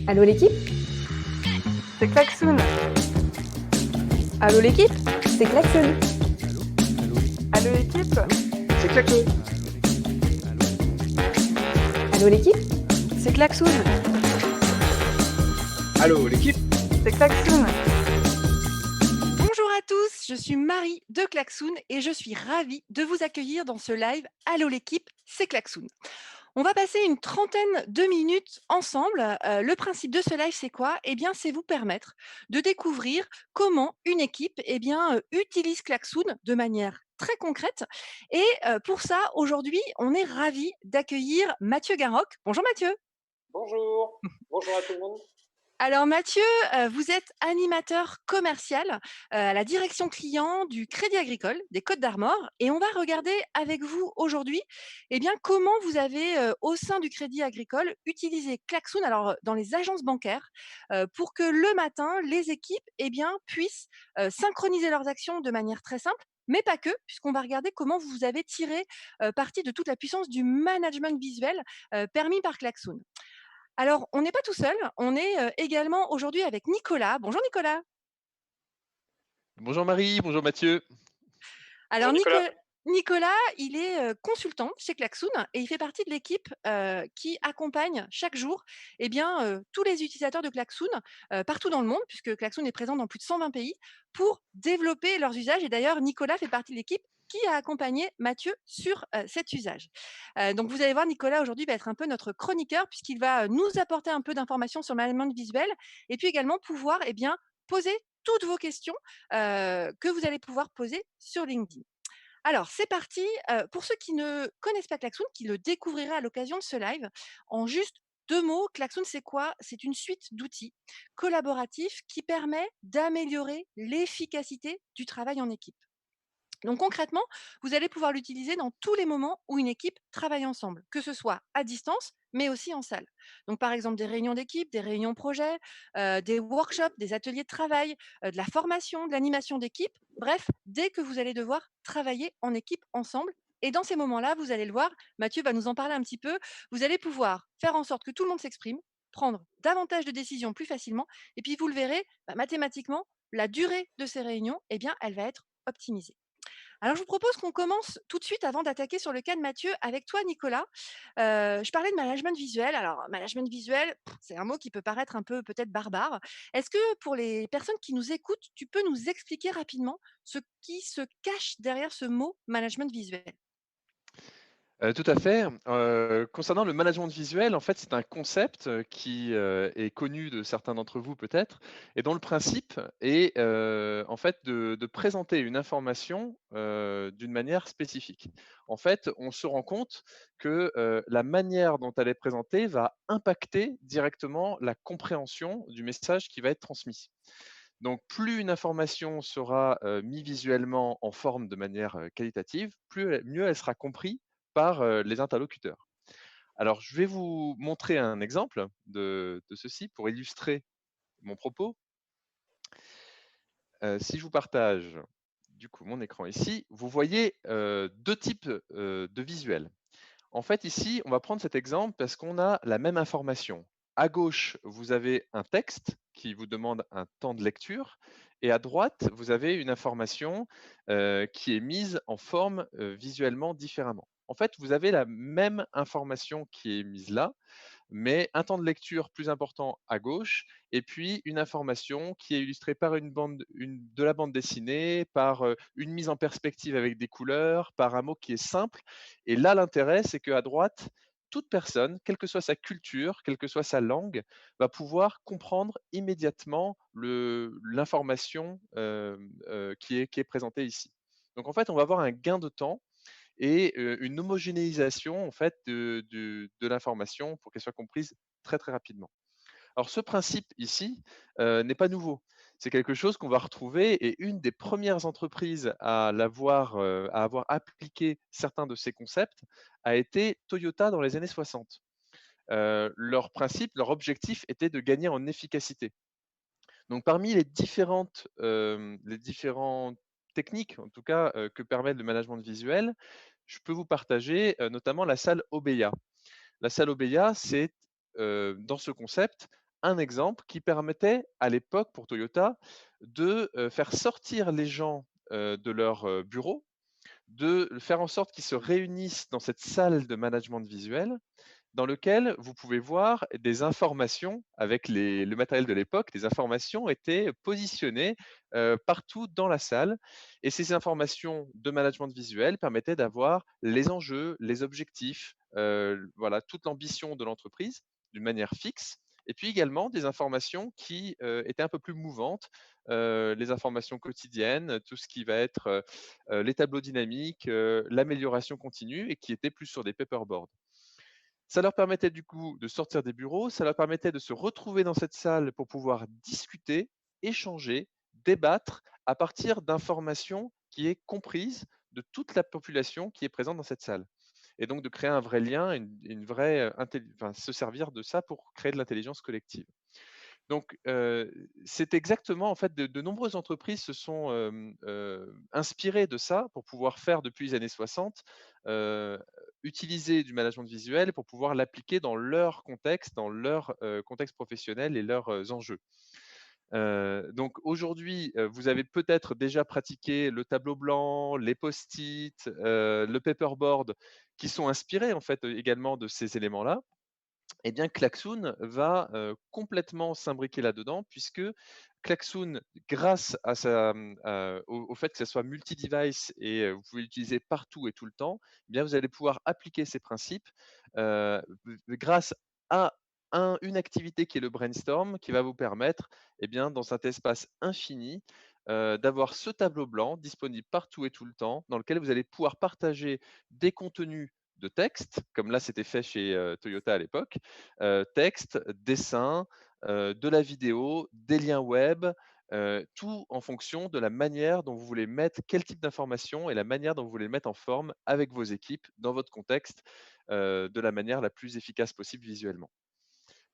Allô l'équipe? C'est Klaxoon. Allô l'équipe? C'est Klaxon. Allô l'équipe. C'est Klaxon. Allô l'équipe? C'est Klaxoon. Allô l'équipe. C'est Klaxoon. Bonjour à tous, je suis Marie de Klaxoon et je suis ravie de vous accueillir dans ce live Allô l'équipe, c'est Klaxoon. On va passer une trentaine de minutes ensemble. Le principe de ce live, c'est quoi? Eh bien, c'est vous permettre de découvrir comment une équipe utilise Klaxoon de manière très concrète. Et pour ça, aujourd'hui, on est ravis d'accueillir Mathieu Garroc. Bonjour Mathieu. Bonjour. Bonjour à tout le monde. Alors Mathieu, vous êtes animateur commercial à la direction client du Crédit Agricole des Côtes-d'Armor et on va regarder avec vous aujourd'hui comment vous avez au sein du Crédit Agricole utilisé Klaxoon dans les agences bancaires pour que le matin les équipes puissent synchroniser leurs actions de manière très simple. Mais pas que, puisqu'on va regarder comment vous avez tiré parti de toute la puissance du management visuel permis par Klaxoon. Alors, on n'est pas tout seul, on est également aujourd'hui avec Nicolas. Bonjour Nicolas. Bonjour Marie, bonjour Mathieu. Alors Bonjour Nicolas. Nicolas, il est consultant chez Klaxoon et il fait partie de l'équipe qui accompagne chaque jour tous les utilisateurs de Klaxoon partout dans le monde, puisque Klaxoon est présent dans plus de 120 pays, pour développer leurs usages. Et d'ailleurs, Nicolas fait partie de l'équipe qui a accompagné Mathieu sur cet usage. Donc vous allez voir, Nicolas aujourd'hui va être un peu notre chroniqueur puisqu'il va nous apporter un peu d'informations sur le management visuel et puis également pouvoir poser toutes vos questions que vous allez pouvoir poser sur LinkedIn. Alors, c'est parti. Pour ceux qui ne connaissent pas Klaxoon, qui le découvriraient à l'occasion de ce live, en juste 2 mots, Klaxoon, c'est quoi? C'est une suite d'outils collaboratifs qui permet d'améliorer l'efficacité du travail en équipe. Donc concrètement, vous allez pouvoir l'utiliser dans tous les moments où une équipe travaille ensemble, que ce soit à distance, mais aussi en salle. Donc par exemple des réunions d'équipe, des réunions projets, des workshops, des ateliers de travail, de la formation, de l'animation d'équipe. Bref, dès que vous allez devoir travailler en équipe ensemble. Et dans ces moments-là, vous allez le voir, Mathieu va nous en parler un petit peu, vous allez pouvoir faire en sorte que tout le monde s'exprime, prendre davantage de décisions plus facilement, et puis vous le verrez, mathématiquement, la durée de ces réunions, elle va être optimisée. Alors, je vous propose qu'on commence tout de suite avant d'attaquer sur le cas de Mathieu avec toi, Nicolas. Je parlais de management visuel. Alors, management visuel, c'est un mot qui peut paraître un peu peut-être barbare. Est-ce que pour les personnes qui nous écoutent, tu peux nous expliquer rapidement ce qui se cache derrière ce mot management visuel? Tout à fait. Concernant le management visuel, en fait, c'est un concept qui est connu de certains d'entre vous peut-être, et dont le principe est en fait de présenter une information d'une manière spécifique. En fait, on se rend compte que la manière dont elle est présentée va impacter directement la compréhension du message qui va être transmis. Donc, plus une information sera mise visuellement en forme de manière qualitative, mieux elle sera comprise par les interlocuteurs. Alors, je vais vous montrer un exemple de ceci pour illustrer mon propos. Si je vous partage du coup mon écran ici, vous voyez deux types de visuels. En fait, ici, on va prendre cet exemple parce qu'on a la même information. À gauche, vous avez un texte qui vous demande un temps de lecture et à droite, vous avez une information qui est mise en forme visuellement différemment. En fait, vous avez la même information qui est mise là, mais un temps de lecture plus important à gauche, et puis une information qui est illustrée par de la bande dessinée, par une mise en perspective avec des couleurs, par un mot qui est simple. Et là, l'intérêt, c'est qu'à droite, toute personne, quelle que soit sa culture, quelle que soit sa langue, va pouvoir comprendre immédiatement l'information qui est présentée ici. Donc en fait, on va avoir un gain de temps et une homogénéisation en fait de l'information pour qu'elle soit comprise très très rapidement. Alors ce principe ici n'est pas nouveau. C'est quelque chose qu'on va retrouver et une des premières entreprises à avoir appliqué certains de ces concepts a été Toyota dans les années 60. Leur principe, leur objectif était de gagner en efficacité. Donc parmi les différentes techniques, en tout cas, que permet le management visuel, je peux vous partager notamment la salle Obeya. La salle Obeya, c'est dans ce concept un exemple qui permettait à l'époque pour Toyota de faire sortir les gens de leur bureau, de faire en sorte qu'ils se réunissent dans cette salle de management visuel dans lequel vous pouvez voir des informations avec le matériel de l'époque. Les informations étaient positionnées partout dans la salle et ces informations de management visuel permettaient d'avoir les enjeux, les objectifs, voilà, toute l'ambition de l'entreprise d'une manière fixe. Et puis également des informations qui étaient un peu plus mouvantes, les informations quotidiennes, tout ce qui va être les tableaux dynamiques, l'amélioration continue et qui étaient plus sur des paperboards. Ça leur permettait du coup de sortir des bureaux, ça leur permettait de se retrouver dans cette salle pour pouvoir discuter, échanger, débattre à partir d'informations qui est comprise de toute la population qui est présente dans cette salle. Et donc de créer un vrai lien, une vraie, enfin, se servir de ça pour créer de l'intelligence collective. Donc, c'est exactement en fait de nombreuses entreprises se sont inspirées de ça pour pouvoir faire depuis les années 60, utiliser du management visuel pour pouvoir l'appliquer dans leur contexte professionnel et leurs enjeux. Donc aujourd'hui, vous avez peut-être déjà pratiqué le tableau blanc, les post-it, le paperboard, qui sont inspirés en fait également de ces éléments-là. Eh bien, Klaxoon va complètement s'imbriquer là-dedans, puisque Klaxoon, grâce à au fait que ça soit multi-device et vous pouvez l'utiliser partout et tout le temps, eh bien, vous allez pouvoir appliquer ces principes grâce à une activité qui est le brainstorm, qui va vous permettre, eh bien, dans cet espace infini, d'avoir ce tableau blanc disponible partout et tout le temps, dans lequel vous allez pouvoir partager des contenus de texte, comme là c'était fait chez Toyota à l'époque, texte, dessin, de la vidéo, des liens web, tout en fonction de la manière dont vous voulez mettre quel type d'information et la manière dont vous voulez le mettre en forme avec vos équipes dans votre contexte de la manière la plus efficace possible visuellement.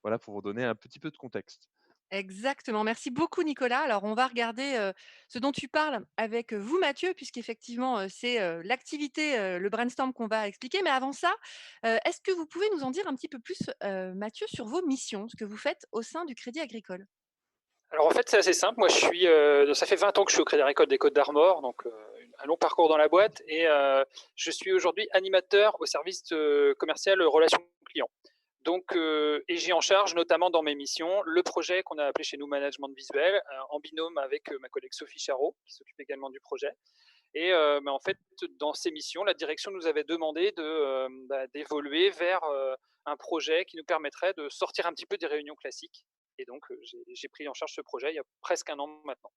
Voilà pour vous donner un petit peu de contexte. Exactement. Merci beaucoup Nicolas. Alors on va regarder, ce dont tu parles avec, vous Mathieu, puisqu'effectivement, c'est, l'activité, le brainstorm qu'on va expliquer. Mais avant ça, est-ce que vous pouvez nous en dire un petit peu plus, Mathieu, sur vos missions, ce que vous faites au sein du Crédit Agricole? Alors en fait, c'est assez simple. Moi, ça fait 20 ans que je suis au Crédit Agricole des Côtes d'Armor, donc un long parcours dans la boîte. Et je suis aujourd'hui animateur au service commercial relations clients. Donc, et j'ai en charge notamment dans mes missions le projet qu'on a appelé chez nous Management Visuel, en binôme avec ma collègue Sophie Charot, qui s'occupe également du projet. Et mais en fait, dans ces missions, la direction nous avait demandé d'évoluer vers un projet qui nous permettrait de sortir un petit peu des réunions classiques. Et donc, j'ai pris en charge ce projet il y a presque un an maintenant.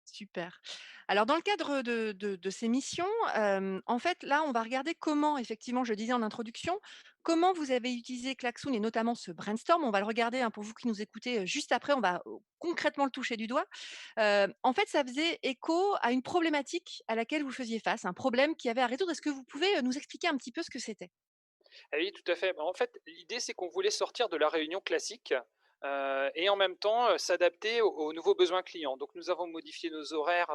Super. Alors dans le cadre de ces missions, en fait, là, on va regarder comment effectivement, je le disais en introduction, comment vous avez utilisé Klaxoon et notamment ce brainstorm. On va le regarder, hein, pour vous qui nous écoutez, juste après, on va, concrètement le toucher du doigt. En fait, ça faisait écho à une problématique à laquelle vous faisiez face, un problème qu'il y avait à résoudre. Est-ce que vous pouvez, nous expliquer un petit peu ce que c'était? Ah oui, tout à fait. Bah, en fait, l'idée, c'est qu'on voulait sortir de la réunion classique et en même temps s'adapter aux nouveaux besoins clients. Donc, nous avons modifié nos horaires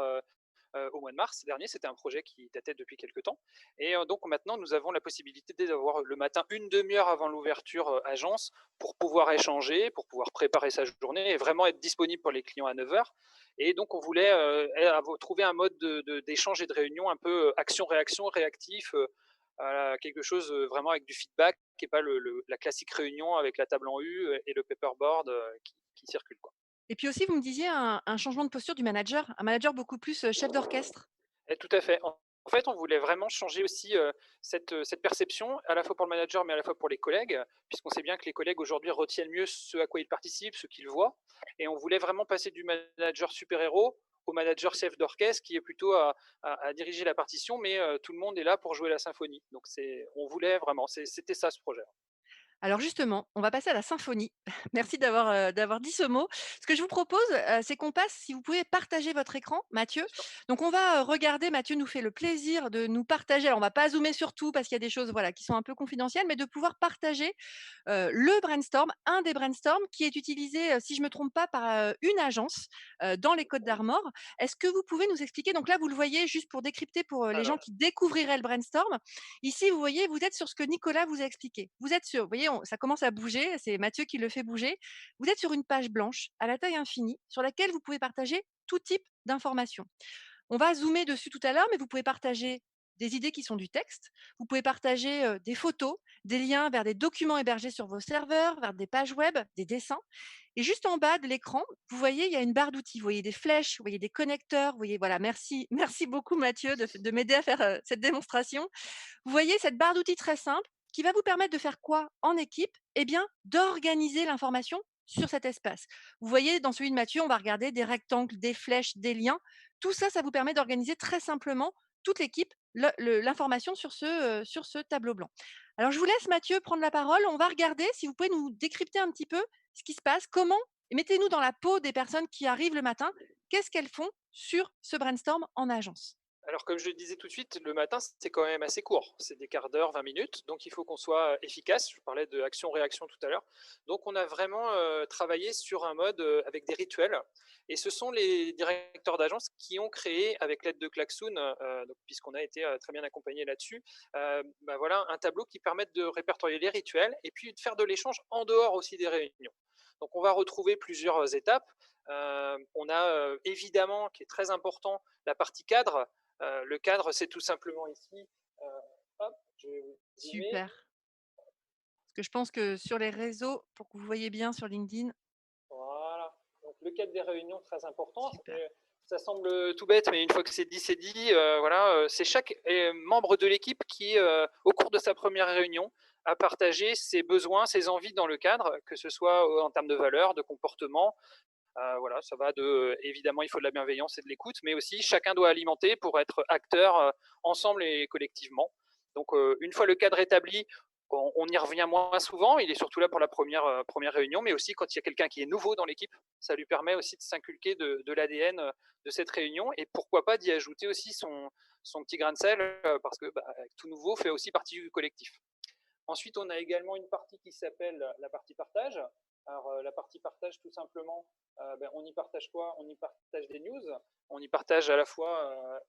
au mois de mars dernier. C'était un projet qui datait depuis quelques temps. Et donc, maintenant, nous avons la possibilité d'avoir le matin une demi-heure avant l'ouverture agence pour pouvoir échanger, pour pouvoir préparer sa journée et vraiment être disponible pour les clients à 9 heures. Et donc, on voulait trouver un mode d'échange et de réunion un peu action-réaction, réactif. Quelque chose vraiment avec du feedback et pas la classique réunion avec la table en U et le paperboard qui circule, quoi. Et puis aussi, vous me disiez un changement de posture du manager, un manager beaucoup plus, chef d'orchestre? Et tout à fait. En fait, on voulait vraiment changer aussi cette perception, à la fois pour le manager, mais à la fois pour les collègues, puisqu'on sait bien que les collègues aujourd'hui retiennent mieux ce à quoi ils participent, ce qu'ils voient. Et on voulait vraiment passer du manager super-héros au manager chef d'orchestre qui est plutôt à diriger la partition, mais tout le monde est là pour jouer la symphonie. Donc on voulait vraiment, c'était ça ce projet. Alors justement, on va passer à la symphonie. Merci d'avoir dit ce mot. Ce que je vous propose, c'est qu'on passe, si vous pouvez partager votre écran, Mathieu. Donc on va, regarder, Mathieu nous fait le plaisir de nous partager, alors on va pas zoomer sur tout parce qu'il y a des choses, voilà, qui sont un peu confidentielles, mais de pouvoir partager, le brainstorm, un des brainstorms qui est utilisé, si je ne me trompe pas, par, une agence, dans les Côtes d'Armor. Est-ce que vous pouvez nous expliquer, donc là, vous le voyez juste pour décrypter pour, les gens Alors, qui découvriraient le brainstorm. Ici, vous voyez, vous êtes sur ce que Nicolas vous a expliqué. Vous êtes sur, vous voyez, ça commence à bouger, c'est Mathieu qui le fait bouger. Vous êtes sur une page blanche à la taille infinie sur laquelle vous pouvez partager tout type d'informations. On va zoomer dessus tout à l'heure, mais vous pouvez partager des idées qui sont du texte. Vous pouvez partager des photos, des liens vers des documents hébergés sur vos serveurs, vers des pages web, des dessins. Et juste en bas de l'écran, vous voyez, il y a une barre d'outils. Vous voyez des flèches, vous voyez des connecteurs. Vous voyez, voilà, merci, merci beaucoup Mathieu de m'aider à faire cette démonstration. Vous voyez cette barre d'outils très simple qui va vous permettre de faire quoi en équipe? Eh bien, d'organiser l'information sur cet espace. Vous voyez, dans celui de Mathieu, on va regarder des rectangles, des flèches, des liens. Tout ça, ça vous permet d'organiser très simplement toute l'équipe l'information sur ce tableau blanc. Alors, je vous laisse, Mathieu, prendre la parole. On va regarder si vous pouvez nous décrypter un petit peu ce qui se passe, comment, et mettez-nous dans la peau des personnes qui arrivent le matin. Qu'est-ce qu'elles font sur ce brainstorm en agence? Alors, comme je le disais tout de suite, le matin, c'est quand même assez court. C'est des quarts d'heure, 20 minutes. Donc, il faut qu'on soit efficace. Je parlais de action-réaction tout à l'heure. Donc, on a vraiment travaillé sur un mode avec des rituels. Et ce sont les directeurs d'agence qui ont créé, avec l'aide de Klaxoon, puisqu'on a été très bien accompagnés là-dessus, voilà, un tableau qui permet de répertorier les rituels et puis de faire de l'échange en dehors aussi des réunions. Donc, on va retrouver plusieurs étapes. On a évidemment, qui est très important, la partie cadre. Le cadre, c'est tout simplement ici. Hop, je vais vous zoomer. Super. Parce que je pense que sur les réseaux, pour que vous voyez bien sur LinkedIn. Voilà. Donc, le cadre des réunions, très important. Super. Ça semble tout bête, mais une fois que c'est dit, voilà, c'est chaque membre de l'équipe qui, au cours de sa première réunion, a partagé ses besoins, ses envies dans le cadre, que ce soit en termes de valeurs, de comportement. Voilà, ça va de, évidemment, il faut de la bienveillance et de l'écoute, mais aussi chacun doit alimenter pour être acteur ensemble et collectivement. Donc, une fois le cadre établi, on y revient moins souvent. Il est surtout là pour la première réunion, mais aussi quand il y a quelqu'un qui est nouveau dans l'équipe, ça lui permet aussi de s'inculquer de l'ADN de cette réunion et pourquoi pas d'y ajouter aussi son petit grain de sel parce que tout nouveau fait aussi partie du collectif. Ensuite, on a également une partie qui s'appelle la partie partage. Alors, la partie partage, tout simplement, on y partage quoi? On y partage des news. On y partage à la fois,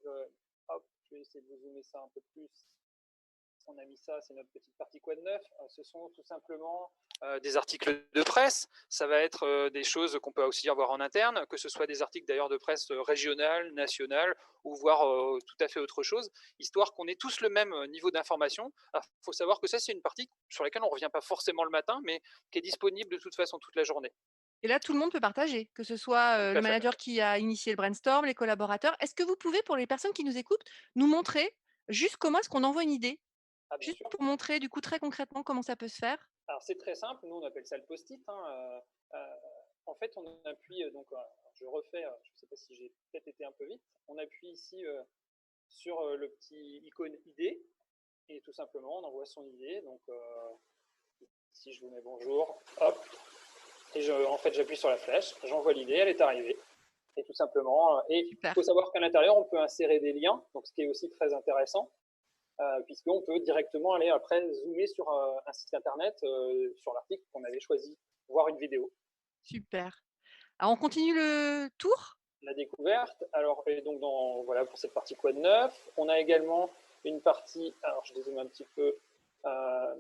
hop, je vais essayer de vous zoomer ça un peu plus. On a mis ça, c'est notre petite partie quoi de neuf. Ce sont tout simplement des articles de presse. Ça va être des choses qu'on peut aussi avoir en interne, que ce soit des articles d'ailleurs de presse régionale, nationale, ou voire tout à fait autre chose, histoire qu'on ait tous le même niveau d'information. Il faut savoir que ça, c'est une partie sur laquelle on ne revient pas forcément le matin, mais qui est disponible de toute façon toute la journée. Et là, tout le monde peut partager, que ce soit Tout le à fait. manager qui a initié le brainstorm, les collaborateurs. Est-ce que vous pouvez, pour les personnes qui nous écoutent, nous montrer juste comment est-ce qu'on envoie une idée? Ah, bien Juste sûr. pour montrer du coup très concrètement comment ça peut se faire. Alors, c'est très simple. Nous, on appelle ça le post-it. En fait, on appuie, donc, je refais, je ne sais pas si j'ai peut-être été un peu vite. On appuie ici sur le petit icône idée et tout simplement, on envoie son idée. Donc, ici, je vous mets bonjour. Hop. Et en fait, j'appuie sur la flèche. J'envoie l'idée. Elle est arrivée. Et tout simplement. Et il faut savoir qu'à l'intérieur, on peut insérer des liens. Donc, ce qui est aussi très intéressant. Puisqu'on peut directement aller après zoomer sur un site internet, sur l'article qu'on avait choisi, voir une vidéo. Super. Alors, on continue le tour? La découverte. Alors, et donc, voilà, pour cette partie quoi de neuf, on a également une partie, alors je dézoome un petit peu,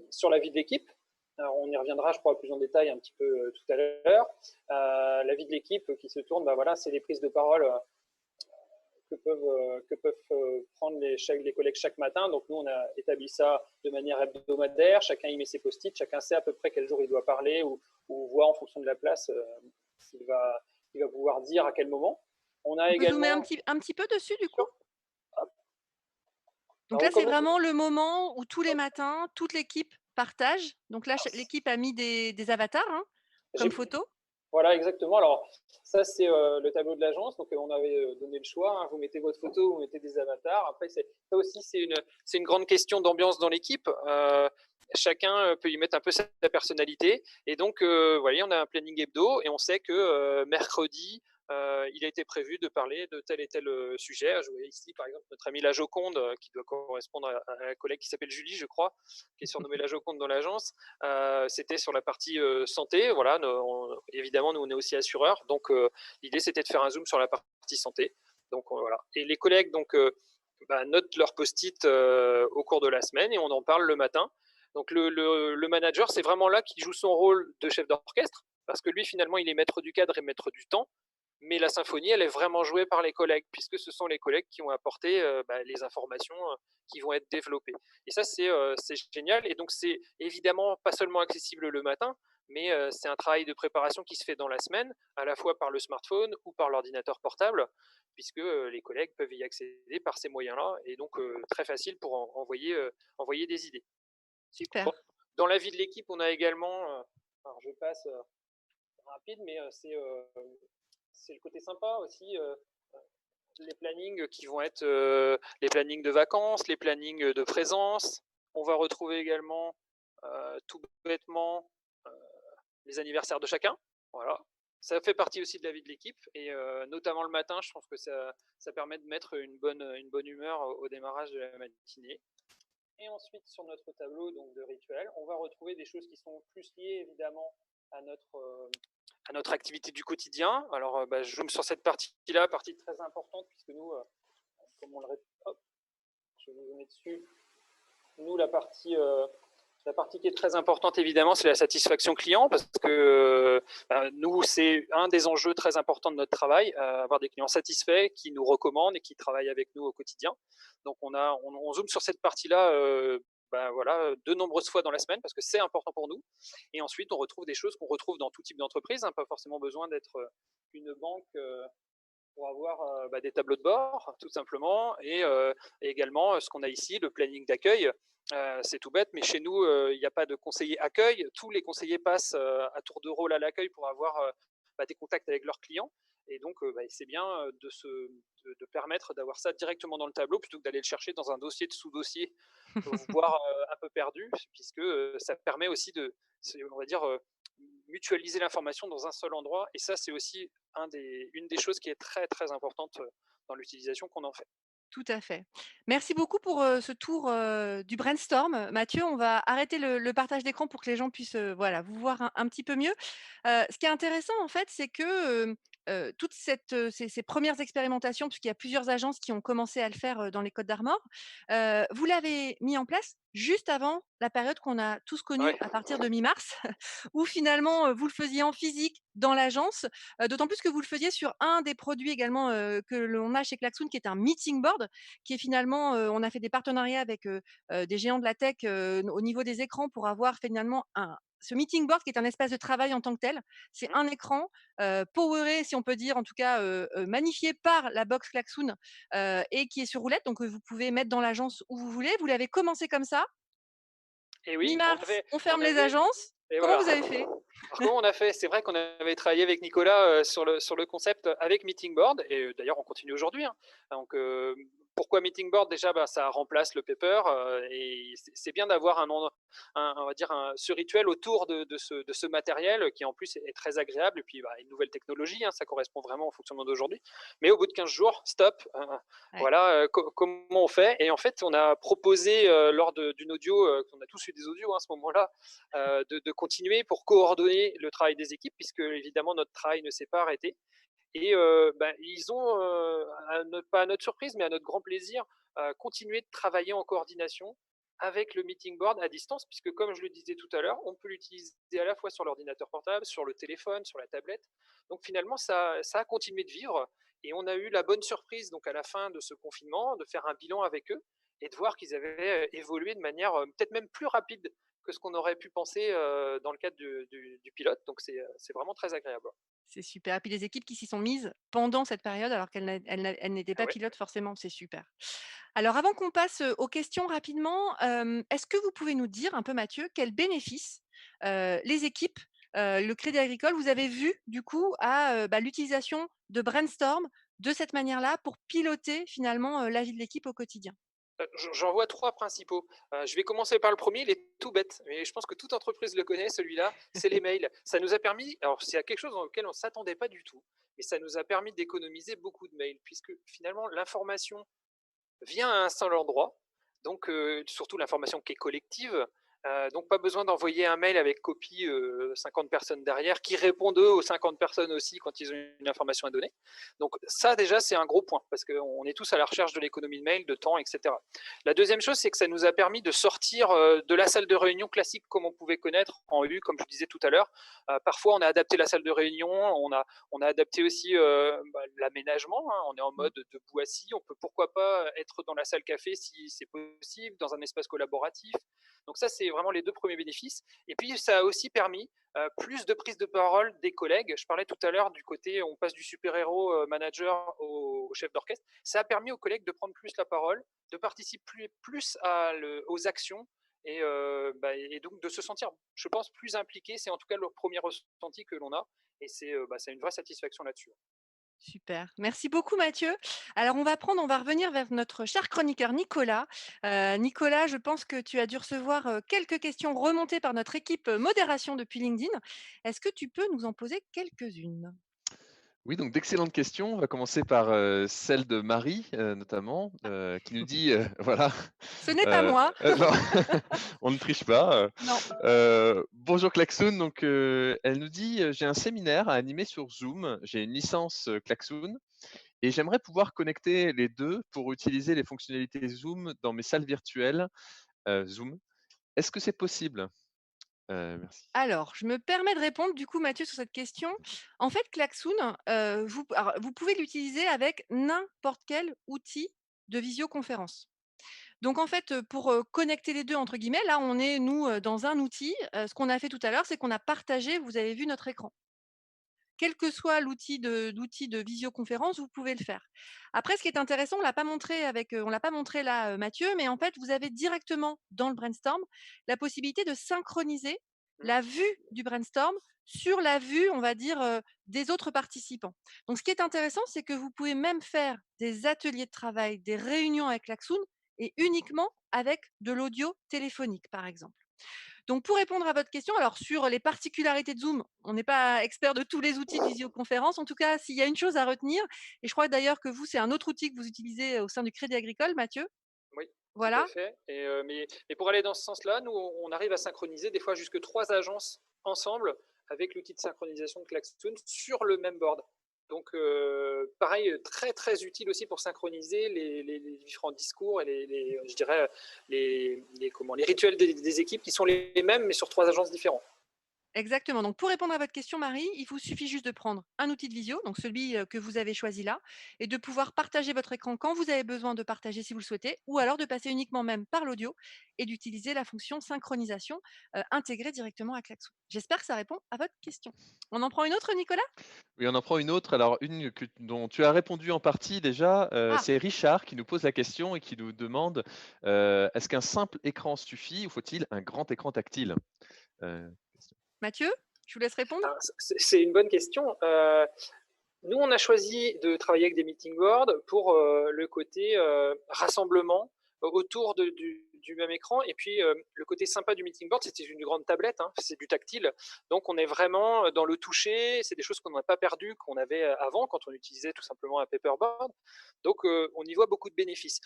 sur la vie de l'équipe. Alors, on y reviendra, je crois, plus en détail un petit peu tout à l'heure. La vie de l'équipe qui se tourne, voilà, c'est les prises de parole que peuvent prendre les collègues chaque matin. Donc, nous, on a établi ça de manière hebdomadaire. Chacun y met ses post-it. Chacun sait à peu près quel jour il doit parler ou voit en fonction de la place il va pouvoir dire à quel moment. On a également... zoomer un petit peu dessus, du coup. Donc Alors, là, c'est vraiment le moment où tous les matins, toute l'équipe partage. Donc là, l'équipe a mis des avatars comme photo. Voilà, exactement. Alors, ça, c'est le tableau de l'agence. Donc, on avait donné le choix. Vous mettez votre photo, vous mettez des avatars. Après, ça aussi, c'est une grande question d'ambiance dans l'équipe. Chacun peut y mettre un peu sa personnalité. Et donc, vous voyez, on a un planning hebdo et on sait que mercredi, il a été prévu de parler de tel et tel sujet. Je vois ici, par exemple, notre amie la Joconde, qui doit correspondre à la collègue qui s'appelle Julie, je crois, qui est surnommée la Joconde dans l'agence. C'était sur la partie santé. Voilà, évidemment, nous, on est aussi assureurs. Donc, l'idée, c'était de faire un zoom sur la partie santé. Donc, voilà. Et les collègues, donc, notent leur post-it au cours de la semaine et on en parle le matin. Donc le manager, c'est vraiment là qu'il joue son rôle de chef d'orchestre, parce que lui, finalement, il est maître du cadre et maître du temps. Mais la symphonie, elle est vraiment jouée par les collègues, puisque ce sont les collègues qui vont apporter les informations qui vont être développées. Et ça, c'est génial. Et donc, c'est évidemment pas seulement accessible le matin, mais c'est un travail de préparation qui se fait dans la semaine, à la fois par le smartphone ou par l'ordinateur portable, puisque les collègues peuvent y accéder par ces moyens-là, et donc très facile pour envoyer des idées. Super. Bon, dans la vie de l'équipe, on a également, alors je passe rapide, mais c'est le côté sympa aussi, les plannings qui vont être les plannings de vacances, les plannings de présence. On va retrouver également tout bêtement les anniversaires de chacun. Voilà. Ça fait partie aussi de la vie de l'équipe, et notamment le matin, je pense que ça permet de mettre une bonne humeur au démarrage de la matinée. Et ensuite, sur notre tableau donc, de rituels, on va retrouver des choses qui sont plus liées évidemment à notre activité du quotidien. Alors, je zoome sur cette partie-là, partie très importante, puisque nous, comme on le répète, je vais vous zoomer dessus. Nous, la partie qui est très importante, évidemment, c'est la satisfaction client, parce que nous, c'est un des enjeux très importants de notre travail, avoir des clients satisfaits, qui nous recommandent et qui travaillent avec nous au quotidien. Donc, on zoome sur cette partie-là voilà, de nombreuses fois dans la semaine, parce que c'est important pour nous. Et ensuite, on retrouve des choses qu'on retrouve dans tout type d'entreprise, hein, pas forcément besoin d'être une banque pour avoir des tableaux de bord, tout simplement, et également ce qu'on a ici, le planning d'accueil. C'est tout bête, mais chez nous, il n'y a pas de conseiller accueil. Tous les conseillers passent à tour de rôle à l'accueil pour avoir des contacts avec leurs clients. Et donc, c'est bien de permettre d'avoir ça directement dans le tableau plutôt que d'aller le chercher dans un dossier de sous-dossier, voire un peu perdu, puisque ça permet aussi on va dire, mutualiser l'information dans un seul endroit. Et ça, c'est aussi une des choses qui est très, très importante dans l'utilisation qu'on en fait. Tout à fait. Merci beaucoup pour, ce tour, du brainstorm. Mathieu, on va arrêter le partage d'écran pour que les gens puissent, voilà, vous voir un petit peu mieux. Ce qui est intéressant, en fait, c'est que, toute ces 1res expérimentations, puisqu'il y a plusieurs agences qui ont commencé à le faire, dans les Côtes d'Armor, vous l'avez mis en place juste avant la période qu'on a tous connue Ouais. à partir de mi-mars, où finalement, vous le faisiez en physique dans l'agence, d'autant plus que vous le faisiez sur un des produits également, que l'on a chez Klaxoon, qui est un meeting board, qui est finalement, on a fait des partenariats avec, des géants de la tech, au niveau des écrans pour avoir finalement ce meeting board qui est un espace de travail en tant que tel. C'est un écran, poweré, si on peut dire, en tout cas, magnifié par la box Klaxoon, et qui est sur roulette, donc vous pouvez mettre dans l'agence où vous voulez. Vous l'avez commencé comme ça. Et oui, Mi-mars, on ferme les avait, agences. et Comment voilà. vous avez fait? Alors, comment on a fait? C'est vrai qu'on avait travaillé avec Nicolas sur le concept avec Meeting Board, et d'ailleurs on continue aujourd'hui, hein. Donc pourquoi Meeting Board? Déjà, ça remplace le paper, et c'est bien d'avoir on va dire ce rituel autour de ce matériel qui en plus est très agréable, et puis une nouvelle technologie, hein, ça correspond vraiment au fonctionnement d'aujourd'hui. Mais au bout de 15 jours, stop, Ouais. voilà, comment on fait? Et en fait, on a proposé lors d'une audio, on a tous eu des audios à ce moment-là, de continuer pour coordonner le travail des équipes, puisque évidemment notre travail ne s'est pas arrêté. Et ils ont, pas à notre surprise, mais à notre grand plaisir, continué de travailler en coordination avec le meeting board à distance, puisque comme je le disais tout à l'heure, on peut l'utiliser à la fois sur l'ordinateur portable, sur le téléphone, sur la tablette. Donc finalement, ça a continué de vivre, et on a eu la bonne surprise donc à la fin de ce confinement de faire un bilan avec eux et de voir qu'ils avaient évolué de manière peut-être même plus rapide que ce qu'on aurait pu penser dans le cadre du pilote. Donc c'est vraiment très agréable. C'est super. Et puis les équipes qui s'y sont mises pendant cette période alors qu'elles n'étaient Ah pas ouais. pilotes forcément, c'est super. Alors avant qu'on passe, aux questions rapidement, est-ce que vous pouvez nous dire un peu, Mathieu, quels bénéfices, les équipes, le Crédit Agricole, vous avez vu du coup à, l'utilisation de brainstorm de cette manière-là pour piloter finalement, la vie de l'équipe au quotidien? J'en vois 3 principaux. Je vais commencer par le premier, il est tout bête, mais je pense que toute entreprise le connaît celui-là, c'est les mails. Ça nous a permis, alors c'est quelque chose auquel on ne s'attendait pas du tout, mais ça nous a permis d'économiser beaucoup de mails, puisque finalement l'information vient à un seul endroit, donc surtout l'information qui est collective, Donc pas besoin d'envoyer un mail avec copie 50 personnes derrière qui répondent eux aux 50 personnes aussi quand ils ont une information à donner. Donc ça déjà c'est un gros point parce qu'on est tous à la recherche de l'économie de mail, de temps, etc. La deuxième chose c'est que ça nous a permis de sortir de la salle de réunion classique comme on pouvait connaître en U, comme je disais tout à l'heure. Parfois on a adapté la salle de réunion, on a adapté aussi l'aménagement, hein. On est en mode debout assis, on peut pourquoi pas être dans la salle café si c'est possible, dans un espace collaboratif. Donc ça, c'est vraiment les 2 premiers bénéfices. Et puis, ça a aussi permis plus de prise de parole des collègues. Je parlais tout à l'heure du côté, on passe du super-héros manager au chef d'orchestre. Ça a permis aux collègues de prendre plus la parole, de participer plus aux actions et donc de se sentir, je pense, plus impliqués. C'est en tout cas le premier ressenti que l'on a. Et c'est une vraie satisfaction là-dessus. Super. Merci beaucoup Mathieu. Alors on va revenir vers notre cher chroniqueur Nicolas. Nicolas, je pense que tu as dû recevoir quelques questions remontées par notre équipe modération depuis LinkedIn. Est-ce que tu peux nous en poser quelques-unes? Oui, donc d'excellentes questions. On va commencer par celle de Marie, notamment, qui nous dit, voilà, Ce n'est pas moi. non, on ne triche pas. Non. Bonjour Klaxoon, donc elle nous dit, j'ai un séminaire à animer sur Zoom, j'ai une licence Klaxoon et j'aimerais pouvoir connecter les deux pour utiliser les fonctionnalités Zoom dans mes salles virtuelles Zoom. Est-ce que c'est possible? Merci. Alors, je me permets de répondre du coup, Mathieu, sur cette question. En fait, Klaxoon, vous pouvez l'utiliser avec n'importe quel outil de visioconférence. Donc en fait, pour, connecter les 2 entre guillemets, là, on est nous, dans un outil. Ce qu'on a fait tout à l'heure, c'est qu'on a partagé, vous avez vu notre écran. Quel que soit l'outil de visioconférence, vous pouvez le faire. Après, ce qui est intéressant, on l'a pas montré là, Mathieu, mais en fait, vous avez directement dans le brainstorm la possibilité de synchroniser la vue du brainstorm sur la vue, on va dire, des autres participants. Donc ce qui est intéressant, c'est que vous pouvez même faire des ateliers de travail, des réunions avec Klaxoon et uniquement avec de l'audio téléphonique, par exemple. Donc pour répondre à votre question, alors sur les particularités de Zoom, on n'est pas expert de tous les outils de visioconférence. En tout cas, s'il y a une chose à retenir, et je crois d'ailleurs que vous, c'est un autre outil que vous utilisez au sein du Crédit Agricole, Mathieu. Oui, tout à Voilà, fait. Mais pour aller dans ce sens-là, nous, on arrive à synchroniser des fois jusque 3 agences ensemble avec l'outil de synchronisation de Klaxoon sur le même board. Donc, pareil, très très utile aussi pour synchroniser les différents discours et je dirais les rituels des équipes qui sont les mêmes mais sur 3 agences différentes. exactement. Donc pour répondre à votre question, Marie, il vous suffit juste de prendre un outil de visio, donc celui que vous avez choisi là, et de pouvoir partager votre écran quand vous avez besoin de partager si vous le souhaitez, ou alors de passer uniquement même par l'audio et d'utiliser la fonction synchronisation intégrée directement à Klaxoon. J'espère que ça répond à votre question. On en prend une autre, Nicolas? Oui, on en prend une autre. Alors, une dont tu as répondu en partie déjà, Ah, c'est Richard qui nous pose la question et qui nous demande est-ce qu'un simple écran suffit ou faut-il un grand écran tactile? Question. Mathieu, je vous laisse répondre. Alors, c'est une bonne question. Nous, on a choisi de travailler avec des meeting boards pour le côté rassemblement autour du même écran. Et puis, le côté sympa du meeting board, c'était une grande tablette, hein, c'est du tactile. Donc, on est vraiment dans le toucher. C'est des choses qu'on n'a pas perdues, qu'on avait avant quand on utilisait tout simplement un paperboard. Donc, on y voit beaucoup de bénéfices.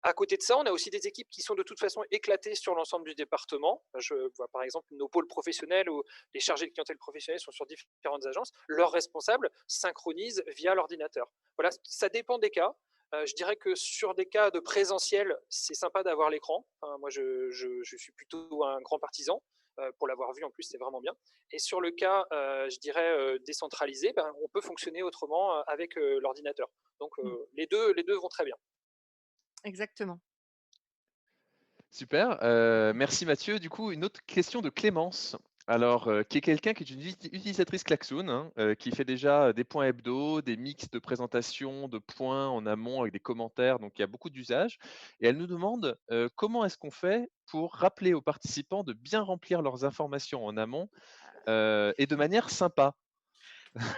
À côté de ça, on a aussi des équipes qui sont de toute façon éclatées sur l'ensemble du département. Je vois par exemple nos pôles professionnels où les chargés de clientèle professionnelle sont sur différentes agences. Leurs responsables synchronisent via l'ordinateur. Voilà, ça dépend des cas. Je dirais que sur des cas de présentiel, c'est sympa d'avoir l'écran. Enfin, moi, je suis plutôt un grand partisan. Pour l'avoir vu en plus, c'est vraiment bien. Et sur le cas, je dirais décentralisé, on peut fonctionner autrement avec l'ordinateur. Donc les deux vont très bien. Exactement. Super, merci Mathieu. Du coup, une autre question de Clémence. Alors, qui est quelqu'un qui est une utilisatrice Klaxoon, hein, qui fait déjà des points hebdo, des mix de présentation, de points en amont avec des commentaires, donc il y a beaucoup d'usages. Et elle nous demande comment est-ce qu'on fait pour rappeler aux participants de bien remplir leurs informations en amont et de manière sympa.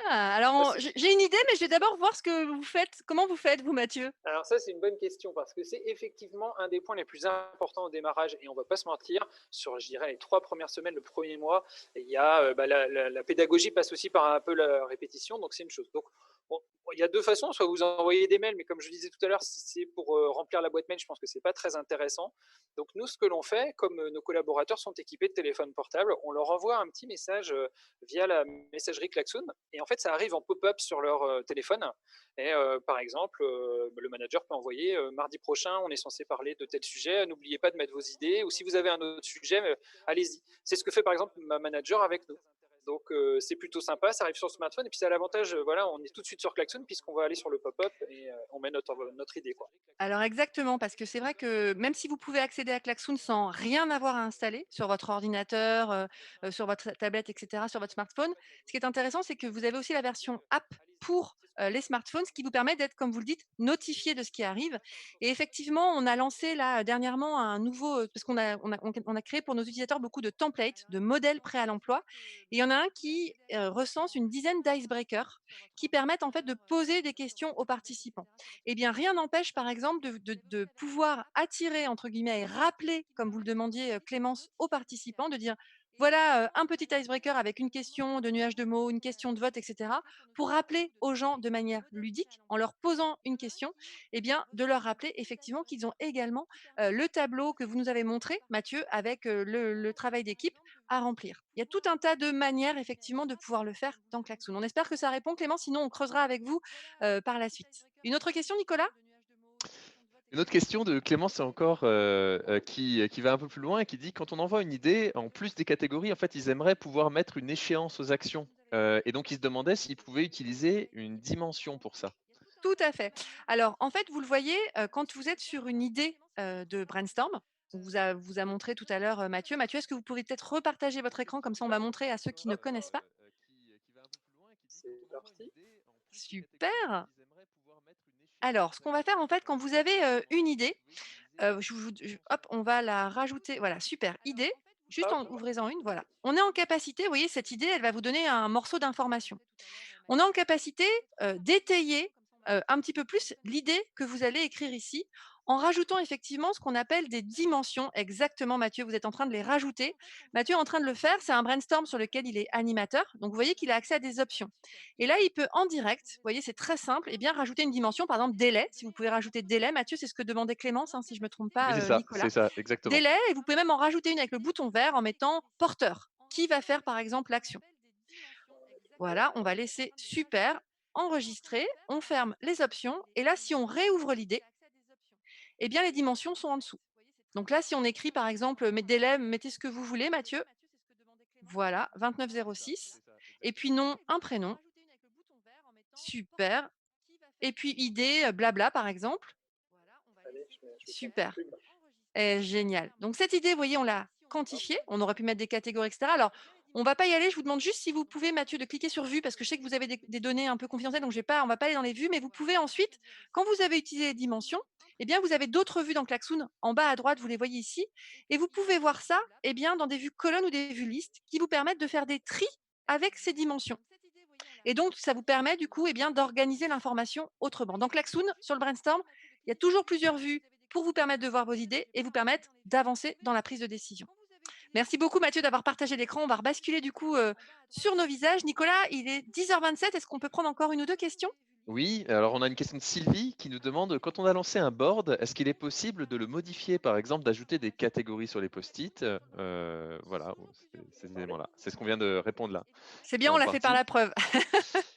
Ah, alors j'ai une idée, mais je vais d'abord voir ce que vous faites. Comment vous faites, vous, Mathieu? Alors ça, c'est une bonne question parce que c'est effectivement un des points les plus importants au démarrage et on ne va pas se mentir, sur, je dirais, les 3 premières semaines, le premier mois, il y a la pédagogie passe aussi par un peu la répétition, donc c'est une chose. Donc Bon, il y a 2 façons, soit vous envoyez des mails, mais comme je disais tout à l'heure, si c'est pour, remplir la boîte mail, je pense que c'est pas très intéressant. Donc nous, ce que l'on fait, comme, nos collaborateurs sont équipés de téléphones portables, on leur envoie un petit message, via la messagerie Klaxoon et en fait, ça arrive en pop-up sur leur, téléphone et par exemple, le manager peut envoyer, «Mardi prochain, on est censé parler de tel sujet, n'oubliez pas de mettre vos idées» ou si vous avez un autre sujet, allez-y. C'est ce que fait par exemple ma manager avec nous. Donc c'est plutôt sympa, ça arrive sur smartphone et puis ça a l'avantage, voilà, on est tout de suite sur Klaxoon puisqu'on va aller sur le pop-up et on met notre idée, quoi. Alors exactement, parce que c'est vrai que même si vous pouvez accéder à Klaxoon sans rien avoir à installer sur votre ordinateur, sur votre tablette et cetera, sur votre smartphone, ce qui est intéressant, c'est que vous avez aussi la version app pour, les smartphones, ce qui vous permet d'être, comme vous le dites, notifié de ce qui arrive et effectivement, on a lancé là, dernièrement un nouveau, parce qu'on a créé pour nos utilisateurs beaucoup de templates, de modèles prêts à l'emploi et il y en a un qui, recense une dizaine d'icebreakers qui permettent en fait de poser des questions aux participants. Eh bien, rien n'empêche, par exemple, de pouvoir attirer, entre guillemets, et rappeler, comme vous le demandiez, Clémence, aux participants, de dire, voilà, un petit icebreaker avec une question de nuage de mots, une question de vote, et cetera, pour rappeler aux gens de manière ludique, en leur posant une question, eh bien, de leur rappeler effectivement qu'ils ont également le tableau que vous nous avez montré, Mathieu, avec le travail d'équipe à remplir. Il y a tout un tas de manières, effectivement, de pouvoir le faire dans Klaxoon. On espère que ça répond, Clément, sinon on creusera avec vous par la suite. Une autre question, Nicolas? Une autre question de Clémence encore qui va un peu plus loin et qui dit quand on envoie une idée, en plus des catégories, en fait, ils aimeraient pouvoir mettre une échéance aux actions. Et donc, ils se demandaient s'ils pouvaient utiliser une dimension pour ça. Tout à fait. Alors, en fait, vous le voyez, quand vous êtes sur une idée, de brainstorm, on vous a montré tout à l'heure, Mathieu. Mathieu, est-ce que vous pouvez peut-être repartager votre écran? Comme ça, on va montrer à ceux qui ne Hop, connaissent pas. Qui va un peu plus loin et qui dit c'est quand on envoie une parti. idée, en plus des catégories, Super! ils aimeraient pouvoir mettre une échéance Alors, aux ce qu'on va faire, actions. en fait, quand vous avez, Donc, une est-ce que idée, vous pouvez utiliser hop, on va la rajouter. Voilà, super, idée. Juste Hop, en ouvrez-en une, voilà. On est en capacité, vous voyez, cette idée, elle va vous donner un morceau d'information. On est en capacité, d'étayer, un petit peu plus l'idée que vous allez écrire ici, en rajoutant effectivement ce qu'on appelle des dimensions. Exactement, Mathieu, vous êtes en train de les rajouter. Mathieu est en train de le faire, c'est un brainstorm sur lequel il est animateur, donc vous voyez qu'il a accès à des options. Et là, il peut en direct, vous voyez, c'est très simple, et bien rajouter une dimension, par exemple délai, si vous pouvez rajouter délai. Mathieu, c'est ce que demandait Clémence, hein, si je ne me trompe oui, pas, c'est Nicolas. ça, exactement. Délai, et vous pouvez même en rajouter une avec le bouton vert en mettant porteur. Qui va faire, par exemple, l'action? Voilà, on va laisser super, enregistrer, on ferme les options et là, si on réouvre l'idée, eh bien, les dimensions sont en dessous. Donc là, si on écrit par exemple, délai, mettez ce que vous voulez, Mathieu. Voilà, 2906. Et puis nom, un prénom. Super. Et puis idée, blabla, par exemple. allez, je vais faire ma Super. pub. Génial. Donc cette idée, vous voyez, on l'a Hop, quantifiée. On aurait pu mettre des catégories, et cetera. Alors, on va pas y aller. Je vous demande juste si vous pouvez, Mathieu, de cliquer sur vue, parce que je sais que vous avez des données un peu confidentielles, donc on va pas aller dans les vues, mais vous pouvez ensuite, quand vous avez utilisé les dimensions, eh bien, vous avez d'autres vues dans Klaxoon. En bas à droite, vous les voyez ici. Et vous pouvez voir ça, eh bien, dans des vues colonnes ou des vues listes qui vous permettent de faire des tris avec ces dimensions. Et donc, ça vous permet du coup, eh bien, d'organiser l'information autrement. Dans Klaxoon, sur le brainstorm, il y a toujours plusieurs vues pour vous permettre de voir vos idées et vous permettre d'avancer dans la prise de décision. Merci beaucoup Mathieu d'avoir partagé l'écran. On va rebasculer du coup sur nos visages. Nicolas, il est 10h27. Est-ce qu'on peut prendre encore une ou deux questions? Oui, alors on a une question de Sylvie qui nous demande quand on a lancé un board, est-ce qu'il est possible de le modifier, par exemple, d'ajouter des catégories sur les post-it voilà, ces éléments-là. C'est ce qu'on vient de répondre là, C'est bien, on en l'a fait par partie. la preuve.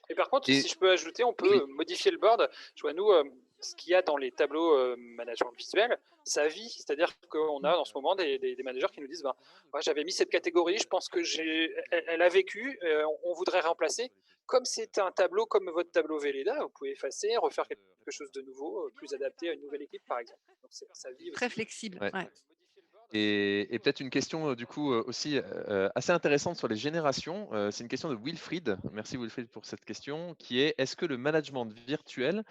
et par contre, si Et je peux ajouter, on peut, oui, modifier le board. Je vois nous, ce qu'il y a dans les tableaux, management visuel, ça vit. C'est-à-dire qu'on a en ce moment des managers qui nous disent: «Ben, ouais, j'avais mis cette catégorie, je pense que elle a vécu, on voudrait remplacer». Comme c'est un tableau comme votre tableau Velleda, vous pouvez effacer, refaire quelque chose de nouveau, plus adapté à une nouvelle équipe, par exemple. Donc ça vit Très aussi. flexible. ouais. Ouais. Et peut-être une question du coup aussi assez intéressante sur les générations. C'est une question de Wilfried. Merci Wilfried pour cette question, qui est est-ce que le management virtuel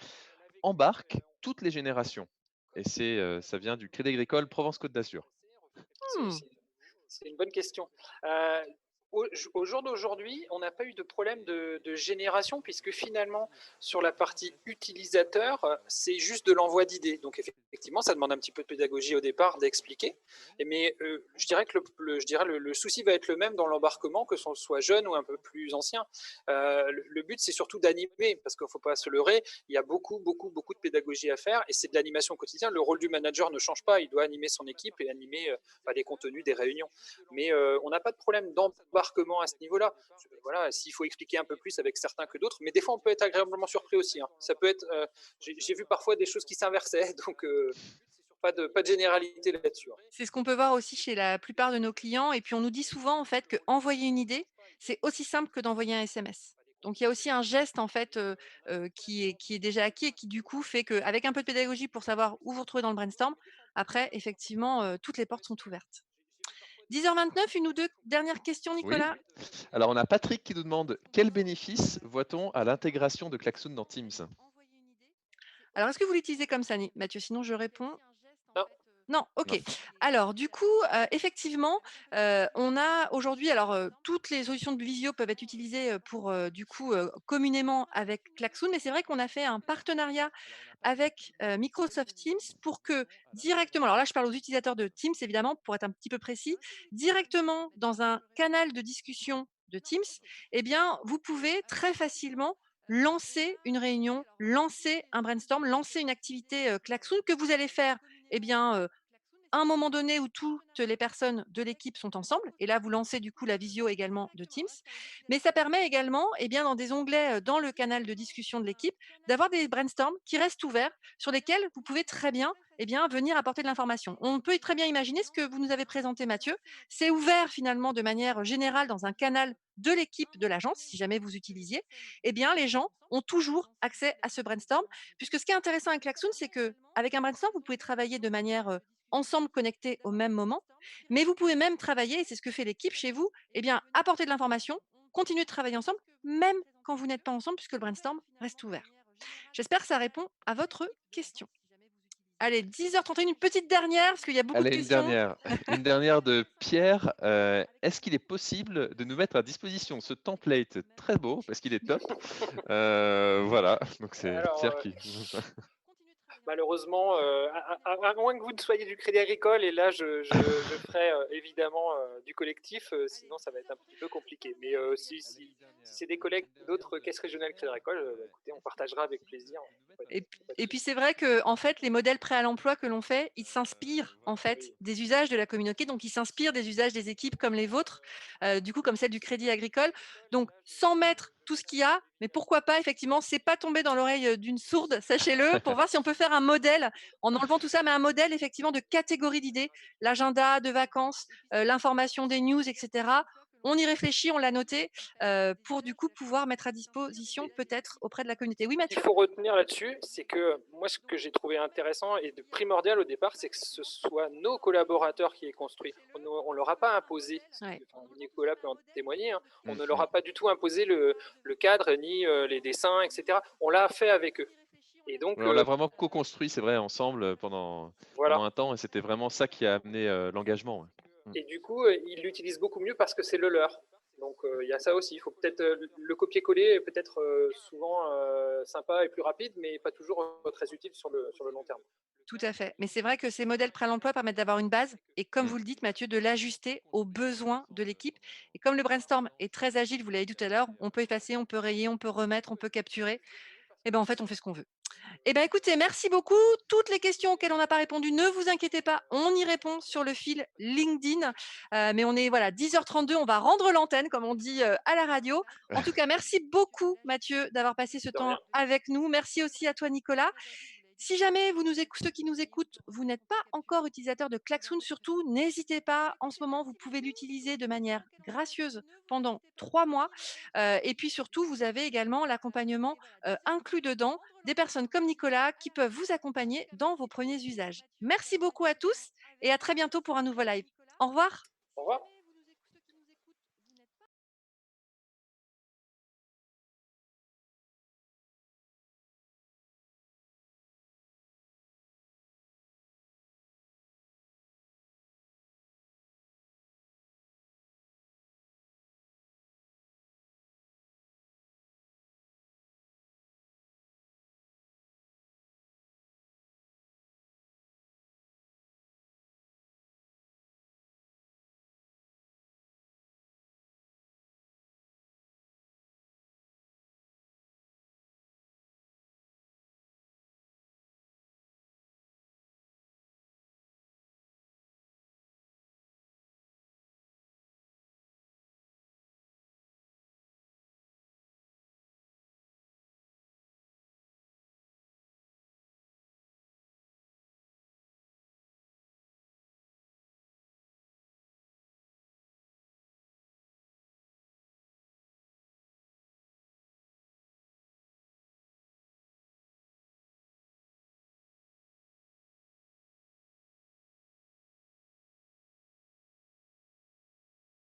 embarque toutes les générations? Et ça vient du Crédit Agricole Provence-Côte d'Azur. C'est Hmm. c'est c'est une bonne question. Heu Au jour d'aujourd'hui, on n'a pas eu de problème de génération puisque finalement, sur la partie utilisateur, c'est juste de l'envoi d'idées. Donc effectivement, ça demande un petit peu de pédagogie au départ, d'expliquer. Mais je dirais que le souci va être le même dans l'embarquement, que ce soit jeune ou un peu plus ancien. Le but, c'est surtout d'animer, parce qu'il ne faut pas se leurrer, il y a beaucoup, beaucoup, beaucoup de pédagogie à faire et c'est de l'animation au quotidien. Le rôle du manager ne change pas, il doit animer son équipe et animer les contenus des réunions. Mais on n'a pas de problème d'embarquement à ce niveau-là. Voilà, s'il faut expliquer un peu plus avec certains que d'autres, mais des fois on peut être agréablement surpris aussi. Hein. Ça peut être, j'ai vu parfois des choses qui s'inversaient, donc pas de généralité là-dessus. Hein. C'est ce qu'on peut voir aussi chez la plupart de nos clients et puis on nous dit souvent en fait qu'envoyer une idée, c'est aussi simple que d'envoyer un SMS. Donc il y a aussi un geste en fait, qui est déjà acquis et qui du coup fait qu'avec un peu de pédagogie pour savoir où vous retrouver dans le brainstorm, après effectivement, toutes les portes sont ouvertes. 10h29, une ou 2 dernières questions, Oui. Nicolas? Alors, on a Patrick qui nous demande quel bénéfice voit-on à l'intégration de Klaxoon dans Teams? Alors est-ce que vous l'utilisez comme ça, Mathieu? Sinon je réponds. Non. Non, Non. OK. Alors du coup, effectivement, on a aujourd'hui alors, toutes les solutions de visio peuvent être utilisées, pour, du coup, communément avec Klaxoon, mais c'est vrai qu'on a fait un partenariat avec, Microsoft Teams pour que directement alors là, je parle aux utilisateurs de Teams évidemment, pour être un petit peu précis, directement dans un canal de discussion de Teams, eh bien, vous pouvez très facilement lancer une réunion, lancer un brainstorm, lancer une activité, Klaxoon que vous allez faire, eh bien, un moment donné où toutes les personnes de l'équipe sont ensemble et là vous lancez du coup la visio également de Teams. Mais ça permet également, eh bien, dans des onglets, dans le canal de discussion de l'équipe, d'avoir des brainstorms qui restent ouverts, sur lesquels vous pouvez très bien, eh bien, venir apporter de l'information. On peut très bien imaginer ce que vous nous avez présenté Mathieu, c'est ouvert finalement de manière générale dans un canal de l'équipe de l'agence, si jamais vous utilisiez, eh bien les gens ont toujours accès à ce brainstorm. Puisque ce qui est intéressant avec Klaxoon, c'est qu'avec un brainstorm, vous pouvez travailler de manière, ensemble connectés au même moment, mais vous pouvez même travailler, et c'est ce que fait l'équipe chez vous, eh bien, apporter de l'information, continuer de travailler ensemble, même quand vous n'êtes pas ensemble, puisque le brainstorm reste ouvert. J'espère que ça répond à votre question. Allez, 10h31, une petite dernière, parce qu'il y a beaucoup de Allez, une questions. dernière. Une dernière de Pierre. Est-ce qu'il est possible de nous mettre à disposition ce template très beau, parce qu'il est top? Voilà, donc c'est Alors, Pierre qui. malheureusement, à moins que vous ne soyez du Crédit Agricole, et là je ferai évidemment du collectif, sinon ça va être un petit peu compliqué. Mais si c'est des collègues d'autres caisses régionales Crédit Agricole, écoutez, on partagera avec plaisir. Et puis c'est vrai que en fait, les modèles prêts à l'emploi que l'on fait, ils s'inspirent en fait des usages de la communauté, donc ils s'inspirent des usages des équipes comme les vôtres, du coup comme celle du Crédit Agricole. Donc sans mettre tout ce qu'il y a, mais pourquoi pas effectivement, c'est pas tomber dans l'oreille, d'une sourde, sachez-le, pour voir si on peut faire un modèle en enlevant tout ça, mais un modèle effectivement de catégorie d'idées, l'agenda de vacances, l'information des news et cetera. On y réfléchit, on l'a noté, pour du coup pouvoir mettre à disposition peut-être auprès de la communauté. Oui, Ce Mathieu? qu'il faut retenir là-dessus, c'est que moi, ce que j'ai trouvé intéressant et de primordial au départ, c'est que ce soit nos collaborateurs qui aient construit. On ne leur a pas imposé, Ouais. enfin, Nicolas peut en témoigner, hein, on ne Mhm. leur a pas du tout imposé le cadre, ni les dessins, etc. On l'a fait avec eux. Et donc, Ouais, on l'a vraiment co-construit, c'est vrai, ensemble voilà. pendant un temps, et c'était vraiment ça qui a amené l'engagement. Ouais. Et du coup, ils l'utilisent beaucoup mieux parce que c'est le leur. Donc il y a ça aussi. Il faut peut-être le copier-coller est peut-être souvent sympa et plus rapide, mais pas toujours très utile sur le long terme. Tout à fait. Mais c'est vrai que ces modèles prêts à l'emploi permettent d'avoir une base et comme Mm. vous le dites Mathieu, de l'ajuster aux besoins de l'équipe et comme le brainstorm est très agile, vous l'avez dit tout à l'heure, on peut effacer, on peut rayer, on peut remettre, on peut capturer et ben, en fait, on fait ce qu'on veut. Eh ben, écoutez, merci beaucoup. Toutes les questions auxquelles on n'a pas répondu, ne vous inquiétez pas, on y répond sur le fil LinkedIn. Mais on est voilà 10h32, on va rendre l'antenne comme on dit, à la radio. En tout cas, merci beaucoup Mathieu d'avoir passé ce De rien. temps avec nous. Merci aussi à toi Nicolas. Si jamais ceux qui nous écoutent, vous n'êtes pas encore utilisateur de Klaxoon, surtout n'hésitez pas. En ce moment, vous pouvez l'utiliser de manière gracieuse pendant 3 mois. Et puis surtout, vous avez également l'accompagnement inclus dedans des personnes comme Nicolas qui peuvent vous accompagner dans vos premiers usages. Merci beaucoup à tous et à très bientôt pour un nouveau live. Au revoir. Au revoir.